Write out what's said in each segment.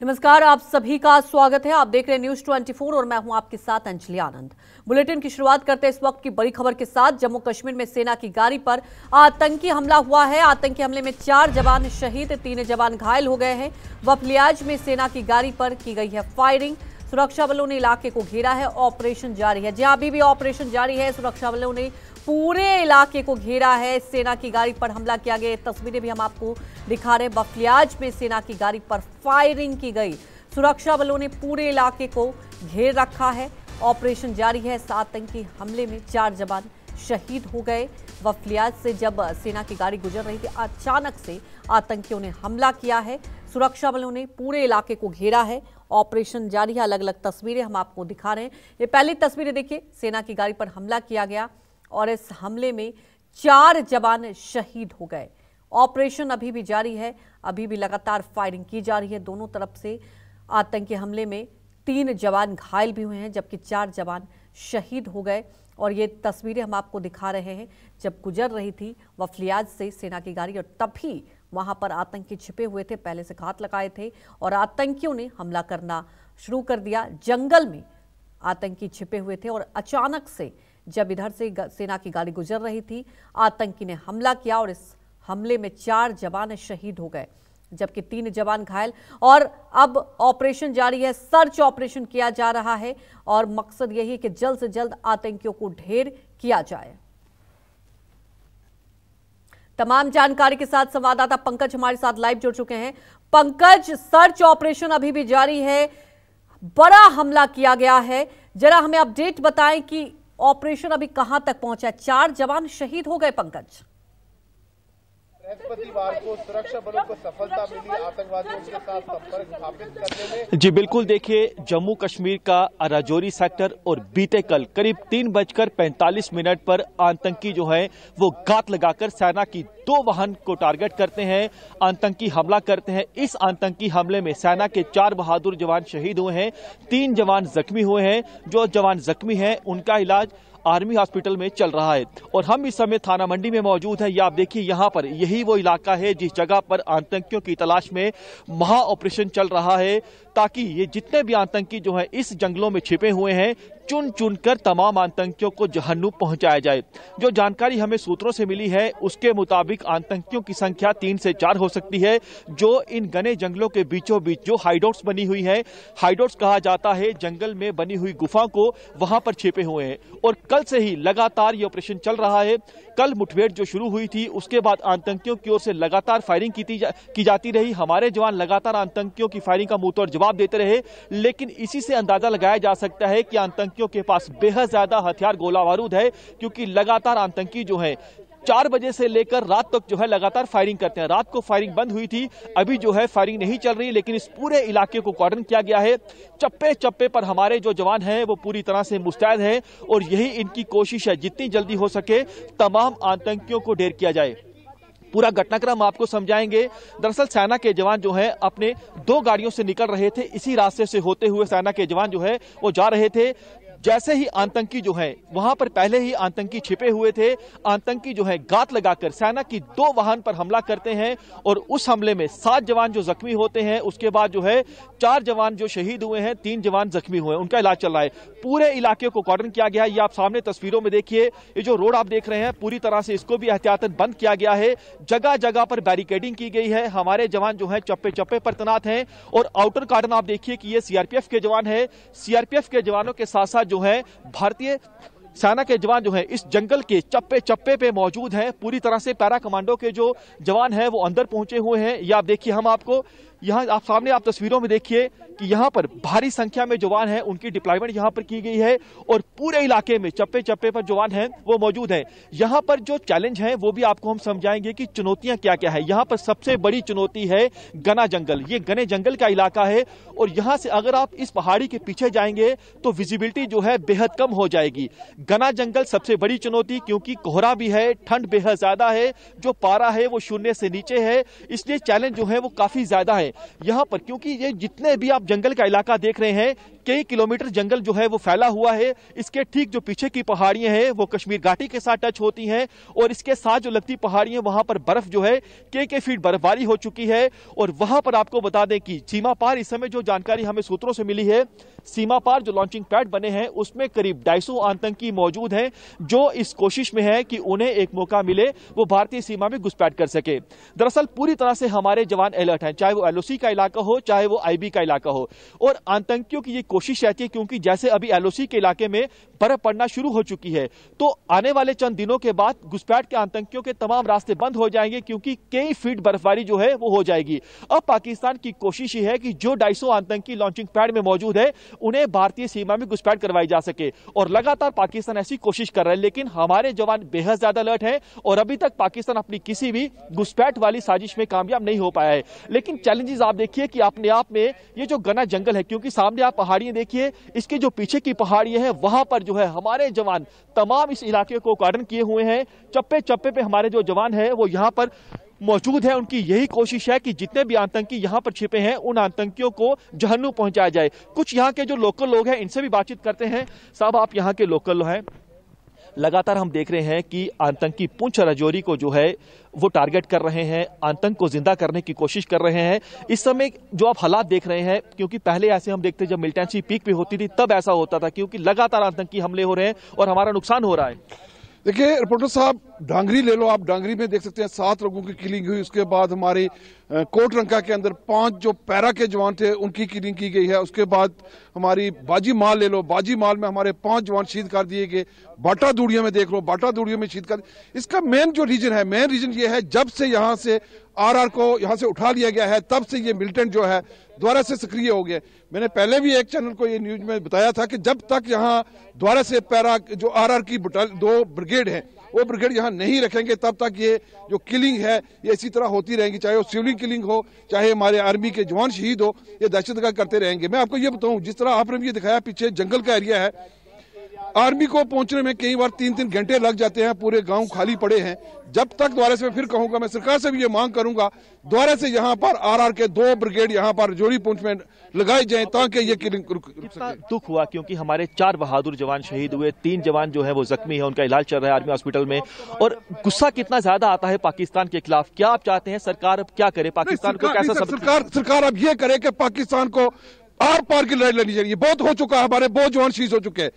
नमस्कार, आप सभी का स्वागत है। आप देख रहे हैं न्यूज 24 और मैं हूं आपके साथ अंजलि आनंद। बुलेटिन की शुरुआत करते हैं इस वक्त की बड़ी खबर के साथ। जम्मू कश्मीर में सेना की गाड़ी पर आतंकी हमला हुआ है। आतंकी हमले में 4 जवान शहीद, 3 जवान घायल हो गए हैं। वफलियाज में सेना की गाड़ी पर की गई है फायरिंग। सुरक्षा बलों ने इलाके को घेरा है, ऑपरेशन जारी है। जहां अभी भी ऑपरेशन जारी है, सुरक्षा बलों ने पूरे इलाके को घेरा है। सेना की गाड़ी पर हमला किया गया, तस्वीरें भी हम आपको दिखा रहे हैं। बफलियाज में सेना की गाड़ी पर फायरिंग की गई। सुरक्षा बलों ने पूरे इलाके को घेर रखा है, ऑपरेशन जारी है। इस आतंकी हमले में 4 जवान शहीद हो गए। वफलियाज से जब सेना की गाड़ी गुजर रही थी, अचानक से आतंकियों ने हमला किया है। सुरक्षा बलों ने पूरे इलाके को घेरा है, ऑपरेशन जारी है। अलग अलग तस्वीरें हम आपको दिखा रहे हैं। ये पहली तस्वीरें देखिए, सेना की गाड़ी पर हमला किया गया और इस हमले में 4 जवान शहीद हो गए। ऑपरेशन अभी भी जारी है, अभी भी लगातार फायरिंग की जा रही है दोनों तरफ से। आतंकी हमले में 3 जवान घायल भी हुए हैं, जबकि 4 जवान शहीद हो गए। और ये तस्वीरें हम आपको दिखा रहे हैं जब गुजर रही थी वफलियाज से सेना की गाड़ी, और तभी वहां पर आतंकी छिपे हुए थे, पहले से घात लगाए थे और आतंकियों ने हमला करना शुरू कर दिया। जंगल में आतंकी छिपे हुए थे और अचानक से जब इधर से सेना की गाड़ी गुजर रही थी, आतंकी ने हमला किया और इस हमले में 4 जवान शहीद हो गए, जबकि 3 जवान घायल। और अब ऑपरेशन जारी है, सर्च ऑपरेशन किया जा रहा है और मकसद यही है कि जल्द से जल्द आतंकियों को ढेर किया जाए। तमाम जानकारी के साथ संवाददाता पंकज हमारे साथ लाइव जुड़ चुके हैं। पंकज, सर्च ऑपरेशन अभी भी जारी है, बड़ा हमला किया गया है, जरा हमें अपडेट बताएं कि ऑपरेशन अभी कहां तक पहुंचा है। 4 जवान शहीद हो गए पंकज। बृहस्पतिवार को सुरक्षा बलों को सफलता मिली आतंकवादियों के साथ संपर्क स्थापित करने में। जी बिल्कुल, देखिए जम्मू कश्मीर का राजौरी सेक्टर और बीते कल करीब 3:45 पर आतंकी जो है वो घात लगाकर सेना की 2 वाहन को टारगेट करते हैं, आतंकी हमला करते हैं। इस आतंकी हमले में सेना के 4 बहादुर जवान शहीद हुए हैं, 3 जवान जख्मी हुए हैं। जो जवान जख्मी हैं उनका इलाज आर्मी हॉस्पिटल में चल रहा है। और हम इस समय थाना मंडी में मौजूद है। ये आप देखिए, यहाँ पर यही वो इलाका है जिस जगह पर आतंकियों की तलाश में महा ऑपरेशन चल रहा है, ताकि ये जितने भी आतंकी जो हैं इस जंगलों में छिपे हुए हैं, चुन चुन कर तमाम आतंकियों को जहन्नुम पहुंचाया जाए। जो जानकारी हमें सूत्रों से मिली है उसके मुताबिक आतंकियों की संख्या 3 से 4 हो सकती है, जो इन घने जंगलों के बीचों बीच जो हाइडआउट्स बनी हुई है, हाइडआउट्स कहा जाता है जंगल में बनी हुई गुफा को, वहां पर छिपे हुए हैं। और कल से ही लगातार ये ऑपरेशन चल रहा है। कल मुठभेड़ जो शुरू हुई थी उसके बाद आतंकियों की ओर से लगातार फायरिंग की जाती रही। हमारे जवान लगातार आतंकियों की फायरिंग का मुंह तोड़ जवाब देते रहे, लेकिन इसी से अंदाजा लगाया जा सकता है कि आतंकियों के पास बेहद ज्यादा हथियार गोला बारूद है, क्योंकि लगातार आतंकी जो है 4 बजे से लेकर रात तक जो है लगातार फायरिंग करते हैं। रात को फायरिंग बंद हुई थी, अभी जो है फायरिंग नहीं चल रही, लेकिन इस पूरे इलाके को कॉर्डन किया गया है। चप्पे चप्पे पर हमारे जो जवान हैं वो पूरी तरह से मुस्तैद हैं और यही इनकी कोशिश है, जितनी जल्दी हो सके तमाम आतंकियों को ढेर किया जाए। पूरा घटनाक्रम आपको समझाएंगे। दरअसल सेना के जवान जो है अपने 2 गाड़ियों से निकल रहे थे, इसी रास्ते से होते हुए सेना के जवान जो है वो जा रहे थे। जैसे ही आतंकी जो है वहां पर पहले ही आतंकी छिपे हुए थे, आतंकी जो है घात लगाकर सेना की 2 वाहन पर हमला करते हैं और उस हमले में 7 जवान जो जख्मी होते हैं। उसके बाद जो है 4 जवान जो शहीद हुए हैं, 3 जवान जख्मी हुए हैं, उनका इलाज चल रहा है। पूरे इलाके को कॉर्डन किया गया है। ये आप सामने तस्वीरों में देखिए, ये जो रोड आप देख रहे हैं पूरी तरह से इसको भी एहतियातन बंद किया गया है। जगह जगह पर बैरिकेडिंग की गई है। हमारे जवान जो है चप्पे चप्पे पर तैनात हैं और आउटर कॉर्डन आप देखिए कि ये सीआरपीएफ के जवान है। सीआरपीएफ के जवानों के साथ साथ जो है भारतीय सेना के जवान जो हैं इस जंगल के चप्पे चप्पे पे मौजूद हैं। पूरी तरह से पैरा कमांडो के जो जवान हैं वो अंदर पहुंचे हुए हैं। ये आप देखिए, हम आपको यहाँ आप सामने आप तस्वीरों में देखिए कि यहाँ पर भारी संख्या में जवान हैं, उनकी डिप्लॉयमेंट यहाँ पर की गई है और पूरे इलाके में चप्पे चप्पे पर जवान हैं वो मौजूद हैं। यहाँ पर जो चैलेंज है वो भी आपको हम समझाएंगे कि चुनौतियां क्या क्या है। यहाँ पर सबसे बड़ी चुनौती है घना जंगल। ये घने जंगल का इलाका है और यहाँ से अगर आप इस पहाड़ी के पीछे जाएंगे तो विजिबिलिटी जो है बेहद कम हो जाएगी। घना जंगल सबसे बड़ी चुनौती, क्योंकि कोहरा भी है, ठंड बेहद ज्यादा है, जो पारा है वो 0 से नीचे है, इसलिए चैलेंज जो है वो काफी ज्यादा है यहाँ पर। क्योंकि ये जितने भी आप जंगल का इलाका देख रहे हैं कई किलोमीटर जंगल जो है वो फैला हुआ है। इसके ठीक जो पीछे की पहाड़ियां हैं वो कश्मीर घाटी के साथ टच होती हैं और इसके साथ जो लगती पहाड़ियां वहां पर बर्फ जो है कई फीट बर्फबारी हो चुकी है। और वहां पर आपको बता दें कि सीमा पार इस समय जो जानकारी हमें सूत्रों से मिली है, सीमा पार जो लॉन्चिंग पैड बने हैं उसमें करीब 250 आतंकी मौजूद हैं जो इस कोशिश में है कि उन्हें एक मौका मिले वो भारतीय सीमा में घुसपैठ कर सके। दरअसल पूरी तरह से हमारे जवान अलर्ट हैं, चाहे वो एलओसी का इलाका हो चाहे वो आईबी का इलाका हो। और आतंकियों की ये कोशिश रहती है क्योंकि जैसे अभी एलओसी के इलाके में बर्फ पड़ना शुरू हो चुकी है तो आने वाले चंद दिनों के बाद घुसपैठ के आतंकियों के तमाम रास्ते बंद हो जाएंगे क्योंकि कई फीट बर्फबारी जो है वो हो जाएगी। अब पाकिस्तान की कोशिश ये है कि जो 250 आतंकी लॉन्चिंग पैड में मौजूद है उन्हें भारतीय सीमा में घुसपैठ करवाई जा सके और लगातार पाकिस्तान ऐसी कोशिश कर रहा है। लेकिन हमारे जवान बेहद ज्यादा अलर्ट हैं और अभी तक पाकिस्तान अपनी किसी भी घुसपैठ वाली साजिश में कामयाब नहीं हो पाया है। लेकिन चैलेंजेस आप देखिए कि अपने आप में ये जो घना जंगल है, क्योंकि सामने आप पहाड़ियां देखिए, इसके जो पीछे की पहाड़ियां हैं वहां पर जो है हमारे जवान तमाम इस इलाके को कार्डन किए हुए हैं। चप्पे चप्पे पे हमारे जो जवान हैं वो यहाँ पर मौजूद है। उनकी यही कोशिश है कि जितने भी आतंकी यहां पर छिपे हैं उन आतंकियों को जहन्नुम पहुंचाया जाए। कुछ यहां के जो लोकल लोग हैं इनसे भी बातचीत करते हैं। साहब, आप यहां के लोकल हैं, लगातार हम देख रहे हैं कि आतंकी पुंछ राजौरी को जो है वो टारगेट कर रहे हैं, आतंक को जिंदा करने की कोशिश कर रहे हैं। इस समय जो आप हालात देख रहे हैं, क्योंकि पहले ऐसे हम देखते जब मिलिटेंसी पीक पे होती थी तब ऐसा होता था, क्योंकि लगातार आतंकी हमले हो रहे हैं और हमारा नुकसान हो रहा है। देखिए रिपोर्टर साहब, डांगरी ले लो आप, डांगरी में देख सकते हैं 7 लोगों की किलिंग हुई। उसके बाद हमारी कोटरंका के अंदर 5 जो पैरा के जवान थे उनकी किलिंग की गई है। उसके बाद हमारी बाजी माल ले लो, बाजी माल में हमारे 5 जवान शहीद कर दिए गए। बाटा दूड़िया में देख लो, बाटा दूड़िया में शहीद कर। इसका मेन जो रीजन है, मेन रीजन ये है जब से यहाँ से आरआर को यहाँ से उठा लिया गया है तब से ये मिलिटेंट जो है दोबारा से सक्रिय हो गए। मैंने पहले भी एक चैनल को ये न्यूज में बताया था कि जब तक यहाँ दोबारा से पैरा जो आरआर की 2 ब्रिगेड है वो ब्रिगेड यहाँ नहीं रखेंगे तब तक ये जो किलिंग है ये इसी तरह होती रहेगी, चाहे वो सिविलियन किलिंग हो चाहे हमारे आर्मी के जवान शहीद हो, ये दहशतगर्द करते रहेंगे। मैं आपको ये बताऊं, जिस तरह आपने ये दिखाया पीछे जंगल का एरिया है, आर्मी को पहुंचने में कई बार 3-3 घंटे लग जाते हैं, पूरे गांव खाली पड़े हैं। जब तक दोबारा से मैं फिर कहूंगा, मैं सरकार से भी ये मांग करूंगा दोबारा से यहाँ पर आरआर के 2 ब्रिगेड यहाँ पर राजौरी पुंछ में लगाए जाएं ताकि ये किलिंग रुक सके। दुख हुआ क्योंकि हमारे 4 बहादुर जवान शहीद हुए, 3 जवान जो है वो जख्मी है, उनका इलाज चल रहा है आर्मी हॉस्पिटल में। और गुस्सा कितना ज्यादा आता है पाकिस्तान के खिलाफ। क्या आप चाहते हैं सरकार अब क्या करे, पाकिस्तान को कैसा सरकार अब ये करे कि पाकिस्तान को आर पार की लड़ाई लड़नी चाहिए। बहुत हो चुका है, हमारे बहुत जवान शहीद हो चुके हैं।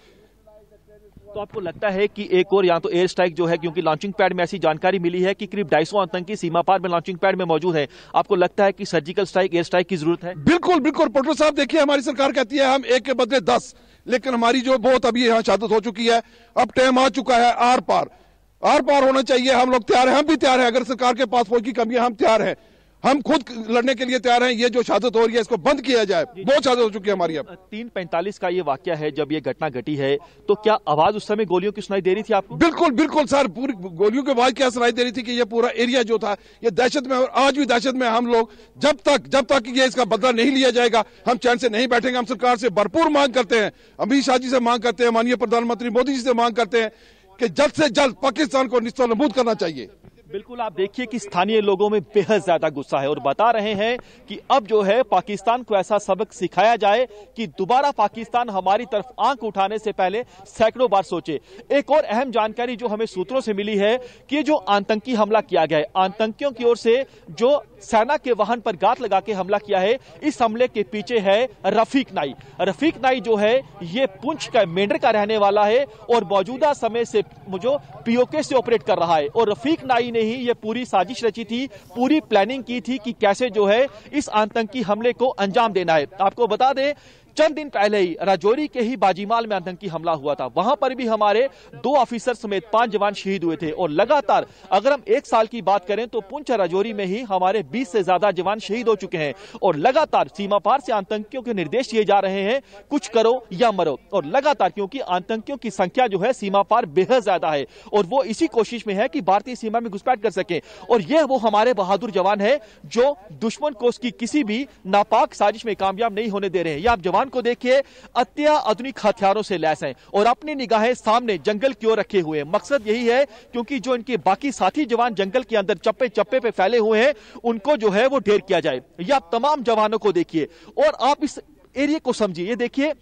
तो आपको लगता है कि एक और यहाँ तो एयर स्ट्राइक जो है, क्योंकि लॉन्चिंग पैड में ऐसी जानकारी मिली है कि करीब 250 आतंकी सीमा पार में लॉन्चिंग पैड में मौजूद है, आपको लगता है कि सर्जिकल स्ट्राइक, एयर स्ट्राइक की जरूरत है? बिल्कुल बिल्कुल रिपोर्टर साहब, देखिए हमारी सरकार कहती है हम 1 के बदले 10, लेकिन हमारी जो बहुत अभी यहाँ शहादत हो चुकी है, अब टाइम आ चुका है आर पार होना चाहिए। हम लोग तैयार हैं, हम भी तैयार हैं। अगर सरकार के पास फौज की कमी है हम तैयार हैं, हम खुद लड़ने के लिए तैयार हैं। ये जो शहादत हो रही है इसको बंद किया जाए, बहुत शहादत हो चुकी है हमारी। अब 3:45 का ये वाकया है जब ये घटना घटी है, तो क्या आवाज उस समय गोलियों की सुनाई दे रही थी आपको? बिल्कुल बिल्कुल सर, पूरी गोलियों की आवाज क्या सुनाई दे रही थी कि ये पूरा एरिया जो था ये दहशत में, और आज भी दहशत में हम लोग। जब तक ये इसका बदला नहीं लिया जाएगा हम चैन से नहीं बैठेंगे। हम सरकार से भरपूर मांग करते हैं, अमित शाह जी से मांग करते हैं, माननीय प्रधानमंत्री मोदी जी से मांग करते हैं कि जल्द से जल्द पाकिस्तान को नेस्तनाबूद करना चाहिए। बिल्कुल, आप देखिए कि स्थानीय लोगों में बेहद ज्यादा गुस्सा है और बता रहे हैं कि अब जो है पाकिस्तान को ऐसा सबक सिखाया जाए कि दोबारा पाकिस्तान हमारी तरफ आंख उठाने से पहले सैकड़ों बार सोचे। एक और अहम जानकारी जो हमें सूत्रों से मिली है कि जो आतंकी हमला किया गया है, आतंकियों की ओर से जो सेना के वाहन पर गात लगा के हमला किया है, इस हमले के पीछे है रफीक नाई। रफीक नाई जो है ये पुंछ का मेंढर का रहने वाला है और मौजूदा समय से जो पीओके से ऑपरेट कर रहा है। और रफीक नाई ने ही ये पूरी साजिश रची थी, पूरी प्लानिंग की थी कि कैसे जो है इस आतंकी हमले को अंजाम देना है। आपको बता दें चंद दिन पहले ही राजौरी के ही बाजीमाल में आतंकी हमला हुआ था, वहां पर भी हमारे 2 ऑफिसर समेत 5 जवान शहीद हुए थे। और लगातार अगर हम 1 साल की बात करें तो पुंछ राजौरी में ही हमारे 20 से ज्यादा जवान शहीद हो चुके हैं। और लगातार सीमा पार से आतंकियों के निर्देश दिए जा रहे हैं, कुछ करो या मरो। और लगातार क्योंकि आतंकियों की संख्या जो है सीमा पार बेहद ज्यादा है और वो इसी कोशिश में है कि भारतीय सीमा में घुसपैठ कर सके। और यह वो हमारे बहादुर जवान है जो दुश्मन को उसकी किसी भी नापाक साजिश में कामयाब नहीं होने दे रहे हैं। ये आप जवान को देखिए, अत्याधुनिक हथियारों से लैस हैं और अपनी निगाहें सामने जंगल की ओर रखे हुए हैं। मकसद यही है क्योंकि जो इनके बाकी साथी जवान जंगल के अंदर चप्पे चप्पे पे फैले हुए हैं उनको जो है वो ढेर किया जाए। ये आप तमाम जवानों को देखिए और आप इस एरिया को समझिए, ये देखिए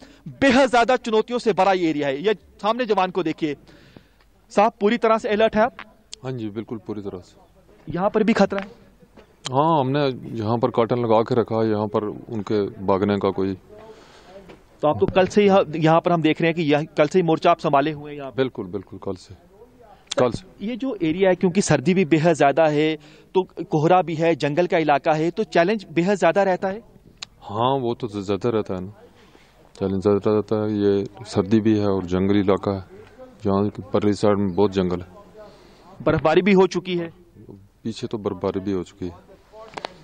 बेहद ज्यादा चुनौतियों से भरा ये एरिया है। ये सामने जवान को देखिए साहब, पूरी तरह से अलर्ट है आप? हाँ जी बिल्कुल पूरी तरह से। यहाँ पर भी खतरा है? हाँ, हमने यहाँ पर कर्टन लगा के रखा है, यहाँ पर उनके भागने का कोई। तो आप तो कल से यहाँ पर हम देख रहे हैं कि कल से ही मोर्चा आप संभाले हुए हैं यहाँ? बिल्कुल बिल्कुल कल से। ये जो एरिया है, क्योंकि सर्दी भी बेहद ज्यादा है, तो कोहरा भी है, जंगल का इलाका है, तो चैलेंज बेहद ज्यादा रहता है? हाँ वो तो ज्यादा रहता है ना, चैलेंज ज्यादा रहता है। ये सर्दी भी है और जंगली इलाका है, जहाँ परली साइड में बहुत जंगल है। बर्फबारी भी हो चुकी है? पीछे तो बर्फबारी भी हो चुकी है।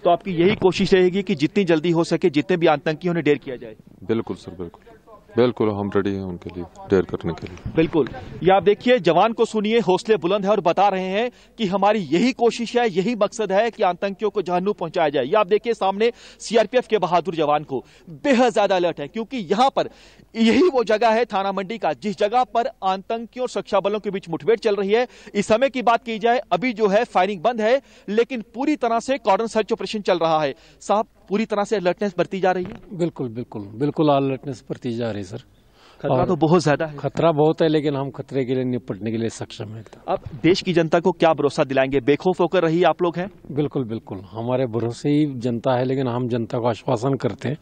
तो आपकी यही कोशिश रहेगी कि जितनी जल्दी हो सके जितने भी आतंकी उन्हें ढेर किया जाए? बिल्कुल सर बिल्कुल बिल्कुल, हम रेडी हैं उनके लिए ढेर करने के लिए। बिल्कुल, ये आप देखिए जवान को सुनिए, हौसले बुलंद है और बता रहे हैं कि हमारी यही कोशिश है, यही मकसद है कि आतंकियों को जहन्नुम पहुंचाया जाए। ये आप देखिए सामने सीआरपीएफ के बहादुर जवान को बेहद ज्यादा अलर्ट है, क्योंकि यहां पर यही वो जगह है थाना मंडी का जिस जगह पर आतंकियों और सुरक्षा बलों के बीच मुठभेड़ चल रही है। इस समय की बात की जाए, अभी जो है फायरिंग बंद है, लेकिन पूरी तरह से कॉर्डन सर्च ऑपरेशन चल रहा है। साहब, पूरी तरह से अलर्टनेस बरती जा रही है? बिल्कुल बिल्कुल बिल्कुल अलर्टनेस बरती जा रही है सर। खतरा तो बहुत ज्यादा है। खतरा बहुत है, लेकिन हम खतरे के लिए निपटने के लिए सक्षम हैं। अब देश की जनता को क्या भरोसा दिलाएंगे? बेखौफ होकर रही आप लोग हैं? बिल्कुल बिल्कुल, हमारे भरोसे ही जनता है, लेकिन हम जनता को आश्वासन करते हैं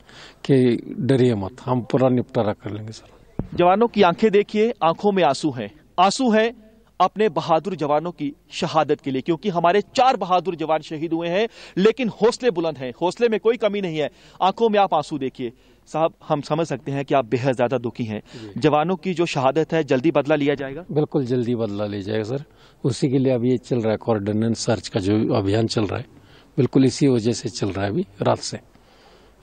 कि डरिए मत, हम पूरा निपटारा कर लेंगे सर। जवानों की आंखें देखिए, आंखों में आंसू हैं, आंसू हैं अपने बहादुर जवानों की शहादत के लिए, क्योंकि हमारे 4 बहादुर जवान शहीद हुए हैं, लेकिन हौसले बुलंद हैं, हौसले में कोई कमी नहीं है। आंखों में आप आंसू देखिए। साहब, हम समझ सकते हैं कि आप बेहद ज्यादा दुखी हैं। जवानों की जो शहादत है, जल्दी बदला लिया जाएगा? बिल्कुल जल्दी बदला लिया जाएगा सर, उसी के लिए अभी ये चल रहा है कॉर्डिनेशन सर्च का जो अभियान चल रहा है, बिल्कुल इसी वजह से चल रहा है अभी रात से,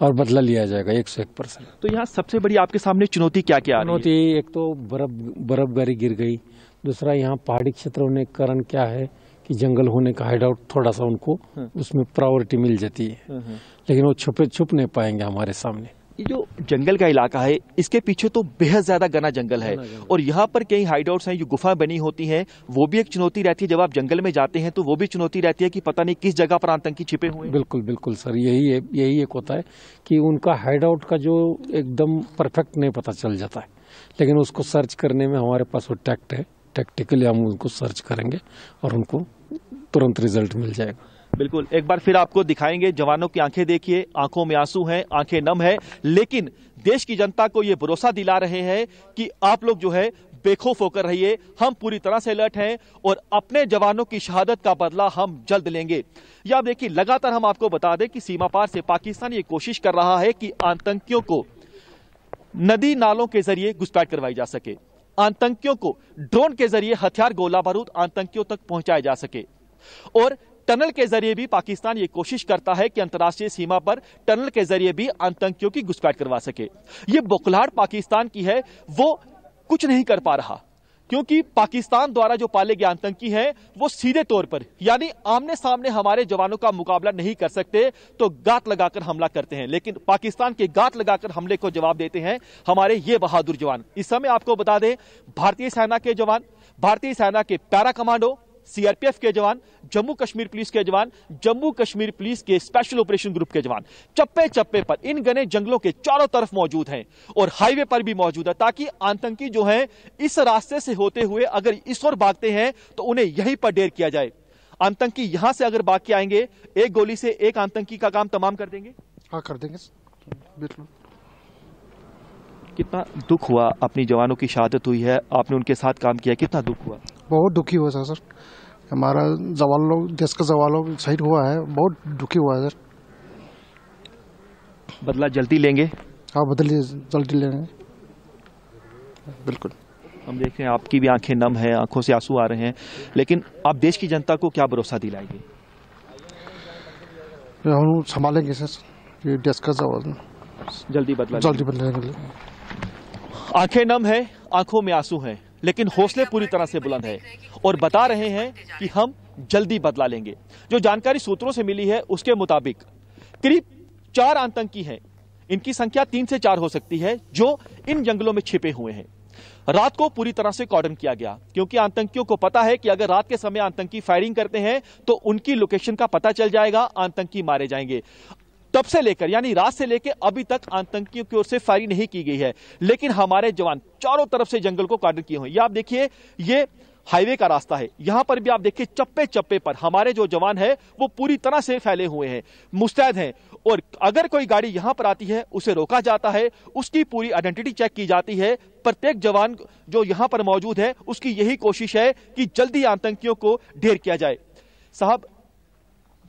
और बदला लिया जाएगा 101%। तो यहाँ सबसे बड़ी आपके सामने चुनौती क्या क्या? चुनौती एक तो बर्फबारी गिर गई, दूसरा यहाँ पहाड़ी क्षेत्र होने के कारण क्या है कि जंगल होने का हाइड आउट थोड़ा सा उनको उसमें प्रायोरिटी मिल जाती है, लेकिन वो छुप नहीं पाएंगे हमारे सामने। ये जो जंगल का इलाका है, इसके पीछे तो बेहद ज्यादा घना जंगल है, और यहाँ पर कई हाइडआउट्स हैं, जो गुफा बनी होती हैं, वो भी एक चुनौती रहती है। जब आप जंगल में जाते हैं तो वो भी चुनौती रहती है कि पता नहीं किस जगह पर आतंकी छिपे हुए हैं। बिल्कुल बिल्कुल सर, यही एक होता है कि उनका हाइडआउट का जो एकदम परफेक्ट नहीं पता चल जाता है, लेकिन उसको सर्च करने में हमारे पास वो टैक्ट है, टैक्टिकली हम उनको सर्च करेंगे और उनको तुरंत रिजल्ट मिल जाएगा। बिल्कुल, एक बार फिर आपको दिखाएंगे। जवानों की आंखें देखिए, आंखों में आंसू हैं, आंखें नम है, लेकिन देश की जनता को ये भरोसा दिला रहे हैं कि आप लोग जो है बेखौफ होकर रहिए, हम पूरी तरह से अलर्ट हैं और अपने जवानों की शहादत का बदला हम जल्द लेंगे। या आप देखिए, लगातार हम आपको बता दें कि सीमा पार से पाकिस्तान ये कोशिश कर रहा है कि आतंकियों को नदी नालों के जरिए घुसपैठ करवाई जा सके, आतंकियों को ड्रोन के जरिए हथियार गोला बारूद आतंकियों तक पहुंचाया जा सके, और टनल के जरिए भी पाकिस्तान ये कोशिश करता है कि अंतर्राष्ट्रीय सीमा पर टनल के जरिए भी आतंकियों की घुसपैठ करवा सके। ये बौखलाहट पाकिस्तान की है, वो कुछ नहीं कर पा रहा, क्योंकि पाकिस्तान द्वारा जो पाले गए आतंकी हैं वो सीधे तौर पर, यानी आमने सामने हमारे जवानों का मुकाबला नहीं कर सकते, तो गात लगाकर हमला करते हैं, लेकिन पाकिस्तान के गात लगाकर हमले को जवाब देते हैं हमारे ये बहादुर जवान। इस समय आपको बता दें, भारतीय सेना के जवान, भारतीय सेना के पैरा कमांडो, सीआरपीएफ के जवान, जम्मू कश्मीर पुलिस के जवान, जम्मू कश्मीर पुलिस के स्पेशल ऑपरेशन ग्रुप के जवान चप्पे चप्पे पर इन घने जंगलों के चारों तरफ मौजूद हैं और हाईवे पर भी मौजूद है, ताकि आतंकी जो हैं इस रास्ते से होते हुए अगर इस ओर भागते हैं तो उन्हें यहीं पर ढेर किया जाए। आतंकी यहां से अगर भाग के आएंगे, एक गोली से एक आतंकी का काम तमाम कर देंगे। हाँ, कर देंगे बिल्कुल। कितना दुख हुआ, अपनी जवानों की शहादत हुई है, आपने उनके साथ काम किया, कितना दुख हुआ? बहुत दुखी हुआ सर, हमारा जवान लोग, देश का जवान लोग शहीद हुआ है, बहुत दुखी हुआ है सर। बदला जल्दी लेंगे? हाँ, बदली जल्दी लेंगे बिल्कुल। हम देख रहे हैं आपकी भी आंखें नम है, आंखों से आंसू आ रहे हैं, लेकिन आप देश की जनता को क्या भरोसा दिलाएंगे? हम संभालेंगे सर, ये देश का जवान जल्दी बदला लेंगे। आंखें नम है, आंखों में आंसू हैं, लेकिन हौसले पूरी तरह से बुलंद है और बता रहे हैं कि हम जल्दी बदला लेंगे। जो जानकारी सूत्रों से मिली है उसके मुताबिक करीब 4 आतंकी हैं, इनकी संख्या 3 से 4 हो सकती है, जो इन जंगलों में छिपे हुए हैं। रात को पूरी तरह से कॉर्डन किया गया, क्योंकि आतंकियों को पता है कि अगर रात के समय आतंकी फायरिंग करते हैं तो उनकी लोकेशन का पता चल जाएगा, आतंकी मारे जाएंगे। तब से लेकर यानी रात से लेकर अभी तक आतंकियों की ओर से फायरिंग नहीं की गई है, लेकिन हमारे जवान चारों तरफ से जंगल को कॉर्डर किए हुए हैं। ये आप देखिए, ये हाईवे का रास्ता है, यहां पर भी आप देखिए चप्पे चप्पे पर हमारे जो जवान है वो पूरी तरह से फैले हुए हैं, मुस्तैद हैं। और अगर कोई गाड़ी यहां पर आती है उसे रोका जाता है, उसकी पूरी आइडेंटिटी चेक की जाती है। प्रत्येक जवान जो यहां पर मौजूद है उसकी यही कोशिश है कि जल्दी आतंकियों को ढेर किया जाए। साहब,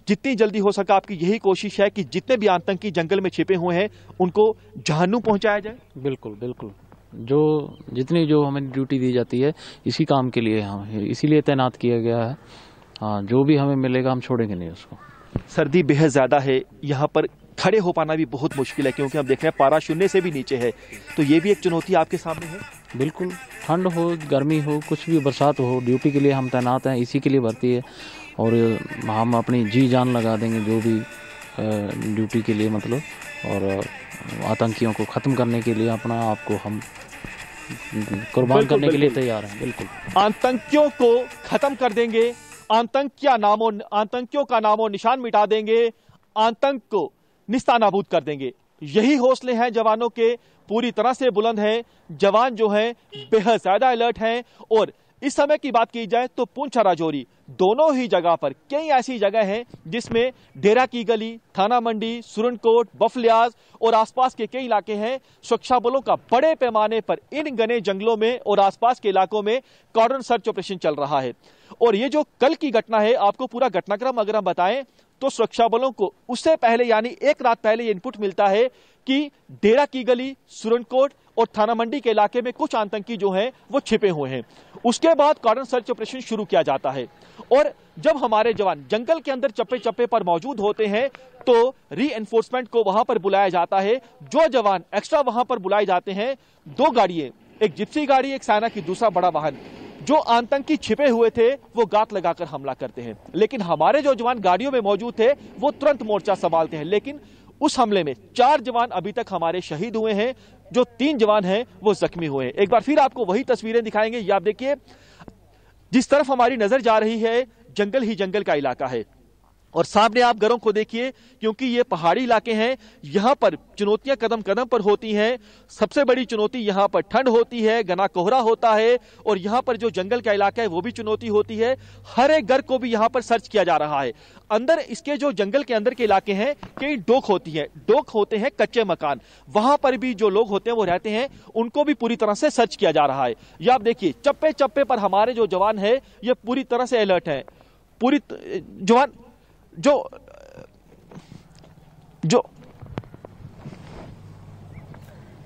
जितनी जल्दी हो सका आपकी यही कोशिश है कि जितने भी आतंकी जंगल में छिपे हुए हैं उनको जहन्नुम पहुंचाया जाए? बिल्कुल बिल्कुल, जितनी जो हमें ड्यूटी दी जाती है इसी काम के लिए हम इसीलिए तैनात किया गया है। हाँ, जो भी हमें मिलेगा हम छोड़ेंगे नहीं उसको। सर्दी बेहद ज्यादा है, यहाँ पर खड़े हो पाना भी बहुत मुश्किल है क्योंकि हम देख रहे हैं पारा शून्य से भी नीचे है, तो ये भी एक चुनौती आपके सामने है। बिल्कुल, ठंड हो गर्मी हो कुछ भी बरसात हो, ड्यूटी के लिए हम तैनात हैं, इसी के लिए भर्ती है और हम अपनी जी जान लगा देंगे जो भी ड्यूटी के लिए मतलब, और आतंकियों को ख़त्म करने के लिए अपना आप को हम कुर्बान करने के लिए तैयार हैं। बिल्कुल, आतंकियों को खत्म कर देंगे, आतंकियों का नामो निशान मिटा देंगे, आतंक को निस्तानाबूद कर देंगे। यही हौसले हैं जवानों के, पूरी तरह से बुलंद हैं। जवान जो हैं बेहद ज्यादा अलर्ट हैं। और इस समय की बात की जाए तो पुंछ और राजौरी दोनों ही जगह पर कई ऐसी जगह हैं जिसमें डेरा की गली, थाना मंडी, सुरनकोट, बफलियाज और आसपास के कई इलाके हैं। सुरक्षा बलों का बड़े पैमाने पर इन घने जंगलों में और आसपास के इलाकों में कॉर्डन सर्च ऑपरेशन चल रहा है। और ये जो कल की घटना है, आपको पूरा घटनाक्रम अगर हम बताएं तो सुरक्षा बलों को उससे पहले यानी एक रात पहले ये इनपुट मिलता है कि डेरा की गली, सुरनकोट और थाना मंडी के इलाके में कुछ आतंकी जो हैं वो छिपे हुए हैं। उसके बाद कॉर्डन सर्च ऑपरेशन शुरू किया जाता है और जब हमारे जवान जंगल के अंदर चप्पे चप्पे पर मौजूद होते हैं तो रीएनफोर्समेंट को वहां पर बुलाया जाता है। जो जवान एक्स्ट्रा वहां पर बुलाए जाते हैं, 2 गाड़ियां, एक जिप्सी गाड़ी, एक सेना की दूसरा बड़ा वाहन, जो आतंकी छिपे हुए थे वो गात लगाकर हमला करते हैं। लेकिन हमारे जो जवान गाड़ियों में मौजूद थे वो तुरंत मोर्चा संभालते हैं। लेकिन उस हमले में 4 जवान अभी तक हमारे शहीद हुए हैं, जो 3 जवान हैं वो जख्मी हुए हैं। एक बार फिर आपको वही तस्वीरें दिखाएंगे। ये आप देखिए, जिस तरफ हमारी नजर जा रही है जंगल ही जंगल का इलाका है और सामने आप घरों को देखिए, क्योंकि ये पहाड़ी इलाके हैं, यहां पर चुनौतियां कदम कदम पर होती हैं। सबसे बड़ी चुनौती यहां पर ठंड होती है, घना कोहरा होता है और यहां पर जो जंगल का इलाका है वो भी चुनौती होती है। हर एक घर को भी यहां पर सर्च किया जा रहा है। अंदर इसके जो जंगल के अंदर के इलाके हैं, कई डोक होती है, डोक होते हैं कच्चे मकान, वहां पर भी जो लोग होते हैं वो रहते हैं, उनको भी पूरी तरह से सर्च किया जा रहा है। ये आप देखिए, चप्पे चप्पे पर हमारे जो जवान है ये पूरी तरह से अलर्ट है। पूरी जवान जो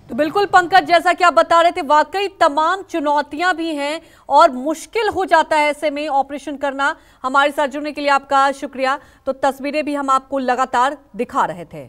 तो बिल्कुल पंकज, जैसा कि आप बता रहे थे, वाकई तमाम चुनौतियां भी हैं और मुश्किल हो जाता है ऐसे में ऑपरेशन करना। हमारे साथ जुड़ने के लिए आपका शुक्रिया। तो तस्वीरें भी हम आपको लगातार दिखा रहे थे।